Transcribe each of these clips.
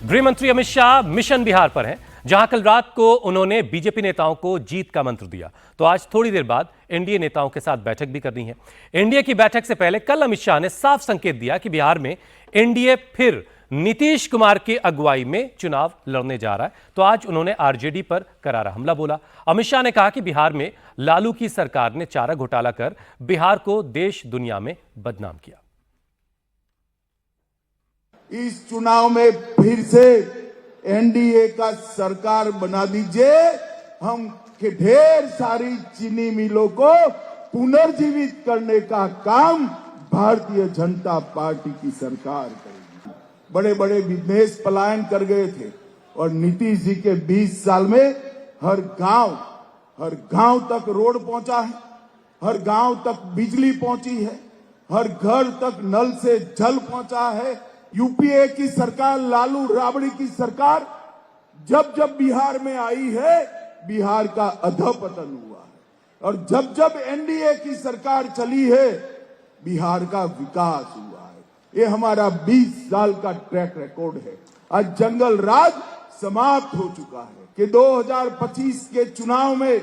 गृह मंत्री अमित शाह मिशन बिहार पर हैं, जहां कल रात को उन्होंने बीजेपी नेताओं को जीत का मंत्र दिया। तो आज थोड़ी देर बाद एनडीए नेताओं के साथ बैठक भी करनी है। एनडीए की बैठक से पहले कल अमित शाह ने साफ संकेत दिया कि बिहार में एनडीए फिर नीतीश कुमार की अगुवाई में चुनाव लड़ने जा रहा है। तो आज उन्होंने आरजेडी पर करारा हमला बोला। अमित शाह ने कहा कि बिहार में लालू की सरकार ने चारा घोटाला कर बिहार को देश दुनिया में बदनाम किया। इस चुनाव में फिर से एनडीए का सरकार बना दीजिए। हम के ढेर सारी चीनी मिलों को पुनर्जीवित करने का काम भारतीय जनता पार्टी की सरकार करेगी। बड़े बड़े बिजनेस पलायन कर गए थे और नीतीश जी के 20 साल में हर गांव तक रोड पहुंचा है, हर गांव तक बिजली पहुंची है, हर घर तक नल से जल पहुंचा है। यूपीए की सरकार, लालू राबड़ी की सरकार जब जब बिहार में आई है, बिहार का अधपतन हुआ है। और जब जब एनडीए की सरकार चली है, बिहार का विकास हुआ है। ये हमारा 20 साल का ट्रैक रिकॉर्ड है। आज जंगल राज समाप्त हो चुका है कि 2025 के चुनाव में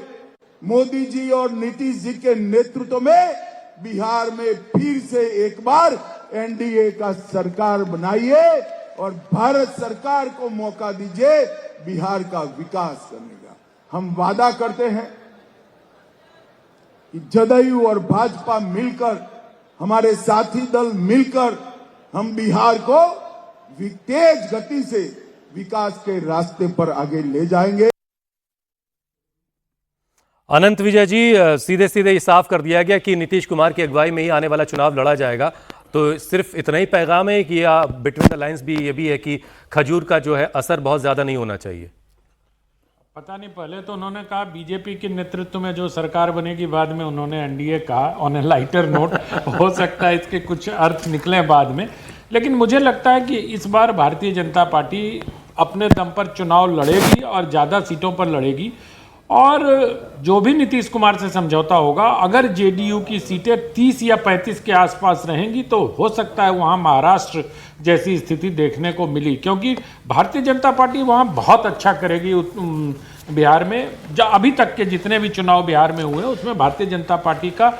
मोदी जी और नीतीश जी के नेतृत्व में बिहार में फिर से एक बार एनडीए का सरकार बनाइए और भारत सरकार को मौका दीजिए बिहार का विकास करने का। हम वादा करते हैं कि जदयू और भाजपा मिलकर, हमारे साथी दल मिलकर हम बिहार को तेज गति से विकास के रास्ते पर आगे ले जाएंगे। अनंत विजय जी, सीधे सीधे साफ कर दिया गया कि नीतीश कुमार की अगुवाई में ही आने वाला चुनाव लड़ा जाएगा। तो सिर्फ इतना ही पैगाम है कि या बिटवीन द लाइंस भी ये भी है कि खजूर का जो है असर बहुत ज्यादा नहीं होना चाहिए? पता नहीं, पहले तो उन्होंने कहा बीजेपी के नेतृत्व में जो सरकार बनेगी, बाद में उन्होंने एनडीए कहा। ऑन ए लाइटर नोट हो सकता है इसके कुछ अर्थ निकले बाद में, लेकिन मुझे लगता है कि इस बार भारतीय जनता पार्टी अपने दम पर चुनाव लड़ेगी और ज़्यादा सीटों पर लड़ेगी। और जो भी नीतीश कुमार से समझौता होगा, अगर जेडीयू की सीटें 30 या 35 के आसपास रहेंगी तो हो सकता है वहाँ महाराष्ट्र जैसी स्थिति देखने को मिली, क्योंकि भारतीय जनता पार्टी वहाँ बहुत अच्छा करेगी। बिहार में जो अभी तक के जितने भी चुनाव बिहार में हुए उसमें भारतीय जनता पार्टी का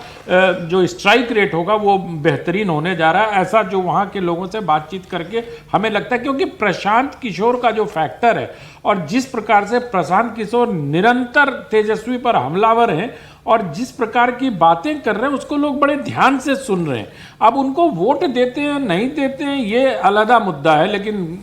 जो स्ट्राइक रेट होगा वो बेहतरीन होने जा रहा है, ऐसा जो वहाँ के लोगों से बातचीत करके हमें लगता है। क्योंकि प्रशांत किशोर का जो फैक्टर है और जिस प्रकार से प्रशांत किशोर निरंतर तेजस्वी पर हमलावर हैं और जिस प्रकार की बातें कर रहे हैं उसको लोग बड़े ध्यान से सुन रहे हैं। अब उनको वोट देते हैं नहीं देते हैं ये अलग मुद्दा है, लेकिन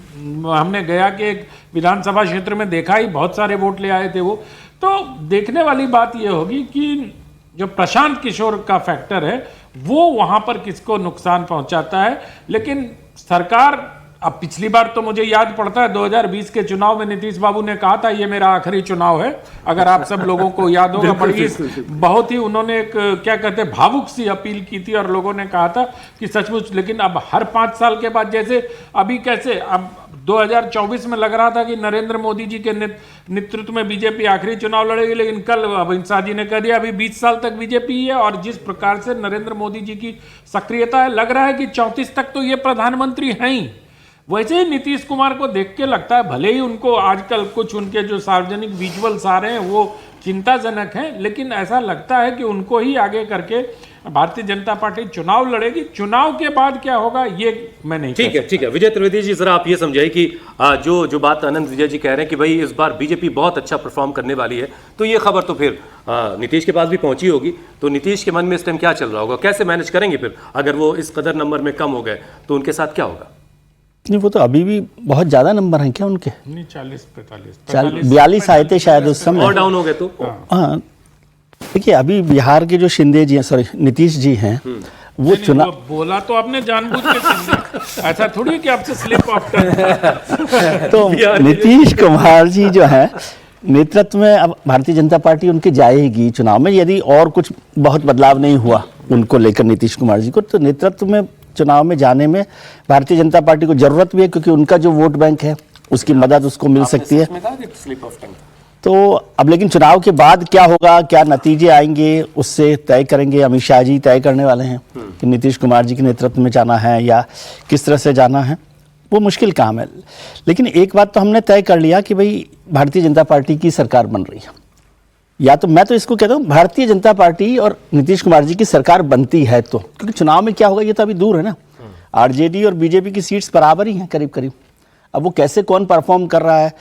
हमने गया कि एक विधानसभा क्षेत्र में देखा ही बहुत सारे वोट ले आए थे वो। तो देखने वाली बात ये होगी कि जो प्रशांत किशोर का फैक्टर है वो वहाँ पर किसको नुकसान पहुँचाता है। लेकिन सरकार, अब पिछली बार तो मुझे याद पड़ता है 2020 के चुनाव में नीतीश बाबू ने कहा था ये मेरा आखिरी चुनाव है, अगर आप सब लोगों को याद होगा। बड़ी बहुत ही उन्होंने एक क्या कहते हैं भावुक सी अपील की थी और लोगों ने कहा था कि सचमुच। लेकिन अब हर 5 साल के बाद, जैसे अभी कैसे अब 2024 में लग रहा था कि नरेंद्र मोदी जी के नेतृत्व में बीजेपी आखिरी चुनाव लड़ेगी, लेकिन कल अमित शाह जी ने कह दिया अभी 20 साल तक बीजेपी है। और जिस प्रकार से नरेंद्र मोदी जी की सक्रियता है, लग रहा है कि 34 तक तो ये प्रधानमंत्री हैं ही। वैसे ही नीतीश कुमार को देख के लगता है, भले ही उनको आजकल कुछ उनके जो सार्वजनिक विजुअल्स आ रहे हैं वो चिंताजनक हैं, लेकिन ऐसा लगता है कि उनको ही आगे करके भारतीय जनता पार्टी चुनाव लड़ेगी। चुनाव के बाद क्या होगा ये मैं नहीं। ठीक है विजय त्रिवेदी जी, जरा आप ये समझाइए कि जो बात अनंत विजय जी कह रहे हैं कि भाई इस बार बीजेपी बहुत अच्छा परफॉर्म करने वाली है, तो ये खबर तो फिर नीतीश के पास भी पहुंची होगी। तो नीतीश के मन में इस टाइम क्या चल रहा होगा, कैसे मैनेज करेंगे फिर? अगर वो इस कदर नंबर में कम हो गए तो उनके साथ क्या होगा? नहीं, वो तो अभी भी बहुत ज्यादा नंबर हैं क्या उनके? नहीं, 40-45 42 आए थे शायद उस समय, और डाउन हो गए तो। हाँ, देखिए अभी बिहार के जो शिंदे जी हैं, सॉरी नीतीश जी हैं, वो चुनाव बोला तो आपने जानबूझ के ऐसा थोड़ी कि आपसे स्लिप ऑफ कर तो नीतीश कुमार जी जो है नेतृत्व में अब भारतीय जनता पार्टी उनके जाएगी चुनाव में, यदि और कुछ बहुत बदलाव नहीं हुआ उनको लेकर नीतीश कुमार जी को, तो नेतृत्व में चुनाव में जाने में भारतीय जनता पार्टी को जरूरत भी है, क्योंकि उनका जो वोट बैंक है उसकी मदद उसको मिल सकती है। तो अब लेकिन चुनाव के बाद क्या होगा, क्या नतीजे आएंगे, उससे तय करेंगे। अमित शाह जी तय करने वाले हैं कि नीतीश कुमार जी के नेतृत्व में जाना है या किस तरह से जाना है। वो मुश्किल काम है। लेकिन एक बात तो हमने तय कर लिया कि भाई भारतीय जनता पार्टी की सरकार बन रही है, या तो मैं तो इसको कहता हूँ भारतीय जनता पार्टी और नीतीश कुमार जी की सरकार बनती है तो, क्योंकि चुनाव में क्या होगा ये तो अभी दूर है ना। आरजेडी और बीजेपी की सीट्स बराबर ही हैं करीब करीब। अब वो कैसे कौन परफॉर्म कर रहा है,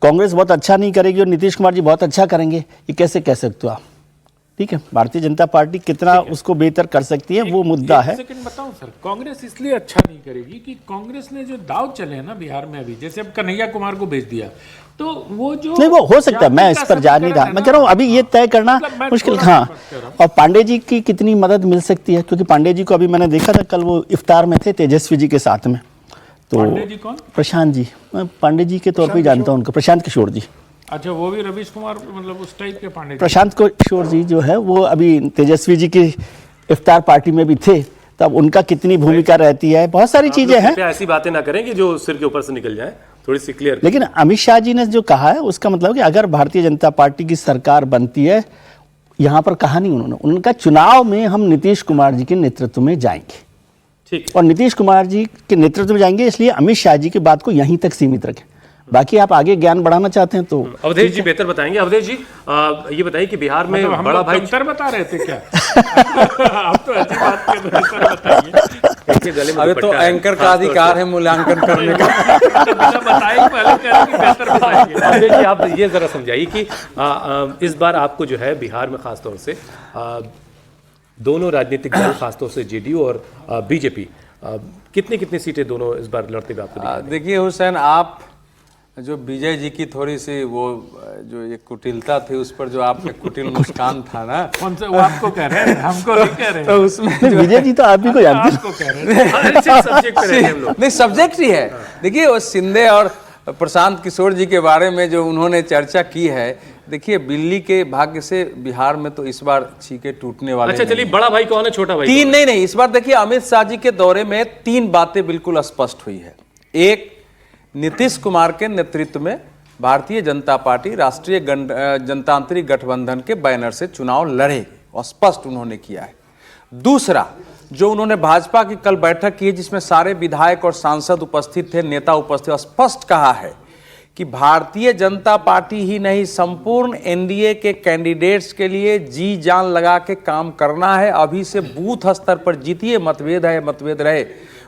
कांग्रेस बहुत अच्छा नहीं करेगी और नीतीश कुमार जी बहुत अच्छा करेंगे, ये कैसे कह सकते हो आप। ठीक है, भारतीय जनता पार्टी कितना उसको बेहतर कर सकती है वो मुद्दा है। सेकंड बताऊं सर, कांग्रेस इसलिए अच्छा नहीं करेगी कि कांग्रेस ने जो दाव चले हैं ना बिहार में अभी, जैसे अब कन्हैया कुमार को भेज दिया, तो वो जो नहीं वो हो सकता है, मैं इस पर जा नहीं रहा, मैं कह रहा हूँ अभी ये तय करना मुश्किल। हाँ, और पांडे जी की कितनी मदद मिल सकती है, क्योंकि पांडे जी को अभी मैंने देखा था कल वो इफ्तार में थे तेजस्वी जी के साथ में। तो पांडे जी कौन? प्रशांत जी, मैं पांडे जी के तौर पर जानता हूँ उनको, प्रशांत किशोर जी। अच्छा, वो भी रवीश कुमार मतलब उस टाइप के पांडे जी? प्रशांत किशोर जी जो है वो अभी तेजस्वी जी की इफ्तार पार्टी में भी थे, तब उनका कितनी भूमिका रहती है, बहुत सारी चीजें हैं। ऐसी बातें ना करें कि जो सिर के ऊपर से निकल जाए, थोड़ी सी क्लियर। लेकिन अमित शाह जी ने जो कहा है उसका मतलब कि अगर भारतीय जनता पार्टी की सरकार बनती है, यहाँ पर कहा नहीं उन्होंने, उनका चुनाव में हम नीतीश कुमार जी के नेतृत्व में जाएंगे। ठीक, और नीतीश कुमार जी के नेतृत्व में जाएंगे, इसलिए अमित शाह जी की बात को यहीं तक सीमित रखें। बाकी आप आगे ज्ञान बढ़ाना चाहते हैं तो अवधेश जी बेहतर बताएंगे। अवधेश जी ये बताइए कि बिहार में मतलब बड़ा भाई कमतर बता रहे थे क्या? आप तो अच्छी बात कर रहे हैं सर, बताइए। अरे तो एंकर का अधिकार है मूल्यांकन करने का। बताइए पहले कह रहे कि बेहतर बताइए। अवधेश जी आप ये जरा समझाइए कि इस बार आपको जो है बिहार में खासतौर से दोनों राजनीतिक दल खासतौर से जेडीयू और बीजेपी कितनी कितनी सीटें दोनों इस बार लड़ते हुए आपको? देखिए हुसैन, आप जो विजय जी की थोड़ी सी वो जो ये कुटिलता थी, उस पर जो आपका कुटिल मुस्कान था ना, कौन सा वो आपको कह रहे हैं, हमको नहीं कह रहे हैं। तो उसमें विजय जी तो आप भी को जानते हैं। आपको कह रहे हैं। सब्जेक्ट पे रहते हैं हम लोग। नहीं, सब्जेक्ट ही है। देखिए वो शिंदे और प्रशांत किशोर जी के बारे में जो उन्होंने चर्चा की है, देखिए बिल्ली के भाग्य से बिहार में तो इस बार छीके टूटने वाले। अच्छा चलिए, बड़ा भाई कौन है, छोटा भाई? तीन नहीं, इस बार देखिए अमित शाह जी के दौरे में तीन बातें बिल्कुल स्पष्ट हुई है। एक, नीतीश कुमार के नेतृत्व में भारतीय जनता पार्टी राष्ट्रीय जनतांत्रिक गठबंधन के बैनर से चुनाव लड़ेगी, और स्पष्ट उन्होंने किया है। दूसरा, जो उन्होंने भाजपा की कल बैठक की है जिसमें सारे विधायक और सांसद उपस्थित थे, नेता उपस्थित, स्पष्ट कहा है कि भारतीय जनता पार्टी ही नहीं, संपूर्ण एनडीए के कैंडिडेट्स के लिए जी जान लगा के काम करना है। अभी से बूथ स्तर पर जीतिए, मतभेद है मतभेद रहे,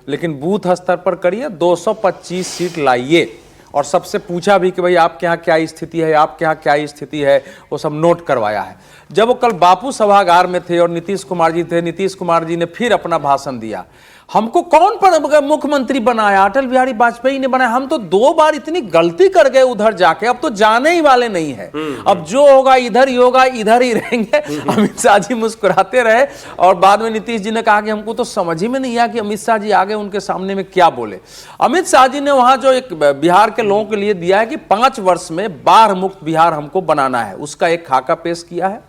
लेकिन बूथ स्तर पर करिए, 225 सीट लाइए। और सबसे पूछा भी कि भाई आपके यहाँ क्या स्थिति है, आपके यहाँ क्या स्थिति है, वो सब नोट करवाया है। जब वो कल बापू सभागार में थे और नीतीश कुमार जी थे, नीतीश कुमार जी ने फिर अपना भाषण दिया। हमको कौन पर मुख्यमंत्री बनाया? अटल बिहारी वाजपेयी ने बनाया। हम तो 2 बार इतनी गलती कर गए उधर जाके, अब तो जाने ही वाले नहीं है। अब जो होगा इधर ही होगा, इधर ही रहेंगे। अमित शाह जी मुस्कुराते रहे और बाद में नीतीश जी ने कहा कि हमको तो समझ ही में नहीं आया कि अमित शाह जी आगे उनके सामने में क्या बोले। अमित शाह जी ने वहां जो एक बिहार के लोगों के लिए दिया है कि 5 वर्ष में बाढ़ मुक्त बिहार हमको बनाना है, उसका एक खाका पेश किया है।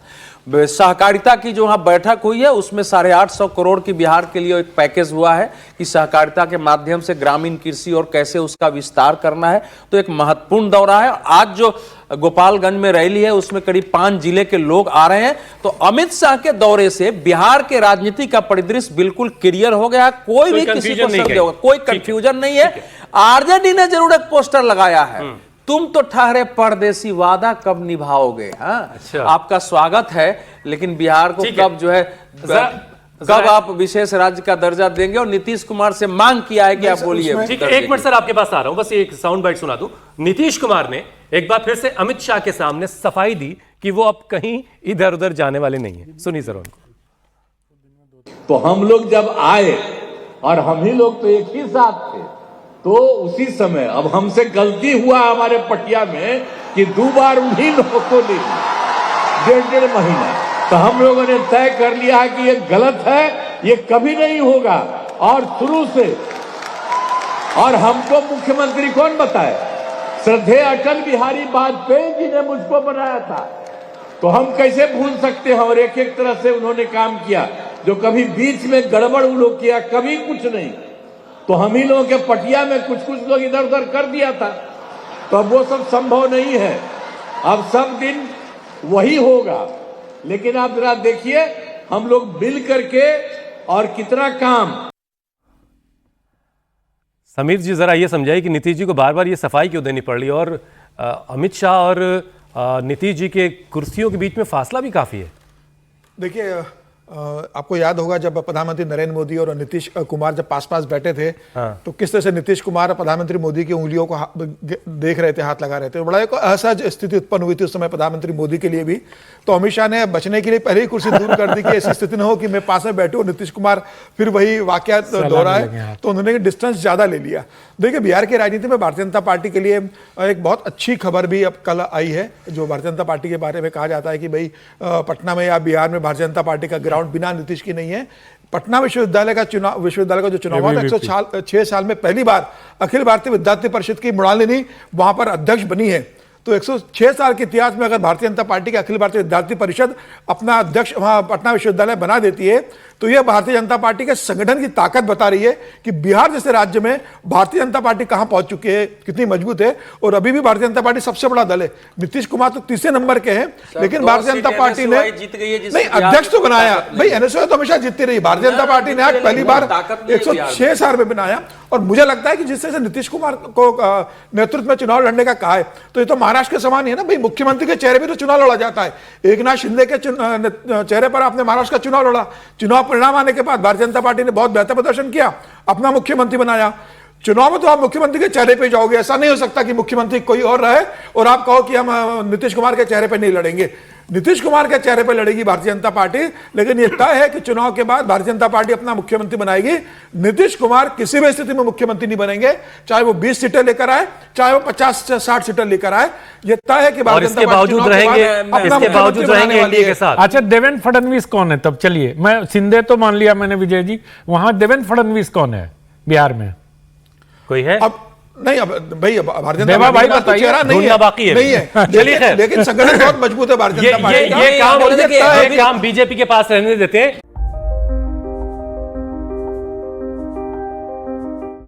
सहकारिता की जो वहाँ बैठक हुई है उसमें 850 करोड़ की बिहार के लिए एक पैकेज हुआ है कि सहकारिता के माध्यम से ग्रामीण कृषि और कैसे उसका विस्तार करना है। तो एक महत्वपूर्ण दौरा है। आज जो गोपालगंज में रैली है उसमें करीब 5 जिले के लोग आ रहे हैं। तो अमित शाह के दौरे से बिहार के राजनीति का परिदृश्य बिल्कुल क्लियर हो गया। कोई भी किसी को संदेह होगा, कोई कंफ्यूजन नहीं है। आरजेडी ने जरूर एक पोस्टर लगाया है, तुम तो ठहरे परदेसी, वादा कब निभाओगे। हाँ, अच्छा। आपका स्वागत है, लेकिन बिहार को कब जो है कब आप विशेष राज्य का दर्जा देंगे। और नीतीश कुमार से मांग किया है कि आप बोलिए। ठीक है, 1 मिनट सर आपके पास आ रहा हूं, बस एक साउंड बाइट सुना दूं। नीतीश कुमार ने एक बार फिर से अमित शाह के सामने सफाई दी कि वो अब कहीं इधर उधर जाने वाले नहीं है। सुनिए सर उनको। तो हम लोग जब आए और हम ही लोग तो एक ही साथ थे, तो उसी समय अब हमसे गलती हुआ हमारे पटिया में कि 2 बार उन्हीं लोगों को ली 1.5 महीना। तो हम लोगों ने तय कर लिया कि ये गलत है, ये कभी नहीं होगा। और शुरू से, और हमको मुख्यमंत्री कौन बताए? श्रद्धेय अटल बिहारी वाजपेयी जी ने मुझको बनाया था। तो हम कैसे भूल सकते हैं? और एक एक तरह से उन्होंने काम किया, जो कभी बीच में गड़बड़ उन लोग किया, कभी कुछ नहीं। तो हम ही लोगों के पटिया में कुछ लोग इधर उधर कर दिया था। तो अब वो सब संभव नहीं है, अब सब दिन वही होगा। लेकिन आप जरा देखिए हम लोग मिल करके और कितना काम। समीर जी जरा ये समझाइए कि नीतीश जी को बार बार ये सफाई क्यों देनी पड़ रही है, और अमित शाह और नीतीश जी के कुर्सियों के बीच में फासला भी काफी है। देखिए, आपको याद होगा जब प्रधानमंत्री नरेंद्र मोदी और नीतीश कुमार जब पास पास बैठे थे, तो किस तरह से नीतीश कुमार प्रधानमंत्री मोदी की उंगलियों को देख रहे थे, हाथ लगा रहे थे। बड़ा एक असहज स्थिति उत्पन्न हुई थी उस समय प्रधानमंत्री मोदी के लिए भी। तो अमित शाह ने बचने के लिए पहले ही कुर्सी दूर कर दी कि ऐसी स्थिति न हो कि मैं पास में बैठूं, नीतीश कुमार फिर वही वाकया दोहराए, तो उन्होंने डिस्टेंस ज्यादा ले लिया। देखिए, बिहार की राजनीति में भारतीय जनता पार्टी के लिए एक बहुत अच्छी खबर भी अब कल आई है, जो भारतीय जनता पार्टी के बारे में कहा जाता है कि भाई पटना में या बिहार में भारतीय जनता पार्टी का ग्राउंड बिना नीतीश की नहीं है। पटना विश्वविद्यालय का जो चुनाव हुआ था, 106 साल में पहली बार अखिल भारतीय विद्यार्थी परिषद की मृणालिनी वहां पर अध्यक्ष बनी है। तो 106 साल के इतिहास में अगर भारतीय जनता पार्टी के अखिल भारतीय विद्यार्थी परिषद अपना अध्यक्ष वहां पटना विश्वविद्यालय बना देती है, तो यह भारतीय जनता पार्टी के संगठन की ताकत बता रही है कि बिहार जैसे राज्य में भारतीय जनता पार्टी कहां पहुंच चुकी है, कितनी मजबूत है। और अभी भी भारतीय जनता पार्टी सबसे बड़ा दल है। नीतीश कुमार तो तीसरे नंबर के हैं, लेकिन भारतीय जनता पार्टी ने नहीं अध्यक्ष तो बनाया। भाई एनएसयूआई तो हमेशा जीतती रही, भारतीय जनता पार्टी ने आज पहली बार 106 साल में बनाया। और मुझे लगता है कि जिस तरह से नीतीश कुमार को नेतृत्व में चुनाव लड़ने का कहा है, तो ये तो महाराष्ट्र के समान ही है ना। भाई मुख्यमंत्री के चेहरे पर तो चुनाव लड़ा जाता है। एकनाथ शिंदे के चेहरे पर आपने महाराष्ट्र का चुनाव लड़ा, चुनाव परिणाम आने के बाद भारतीय जनता पार्टी ने बहुत बेहतर प्रदर्शन किया, अपना मुख्यमंत्री बनाया। चुनाव में तो आप मुख्यमंत्री के चेहरे पे जाओगे, ऐसा नहीं हो सकता कि मुख्यमंत्री कोई और रहे और आप कहो कि हम नीतीश कुमार के चेहरे पे नहीं लड़ेंगे। नीतीश कुमार के चेहरे पे लड़ेगी भारतीय जनता पार्टी, लेकिन यह तय है कि चुनाव के बाद भारतीय जनता पार्टी अपना मुख्यमंत्री बनाएगी। नीतीश कुमार किसी भी स्थिति में मुख्यमंत्री नहीं बनेंगे, चाहे वो 20 सीटें लेकर आए, चाहे वो 50-60 सीटें लेकर आए। यह तय है कि भारतीय जनता पार्टी बावजूद रहेंगे एनडीए के साथ। अच्छा, देवेंद्र फडणवीस कौन है तब? चलिए, मैं शिंदे तो मान लिया मैंने विजय जी, वहां देवेंद्र फडणवीस कौन है बिहार में? कोई है? अब नहीं, अब भाई भारतीय जनता पार्टी का चेहरा नहीं है, लेकिन संगठन बहुत मजबूत है भारतीय जनता पार्टी का। ये काम बीजेपी के पास रहने देते हैं।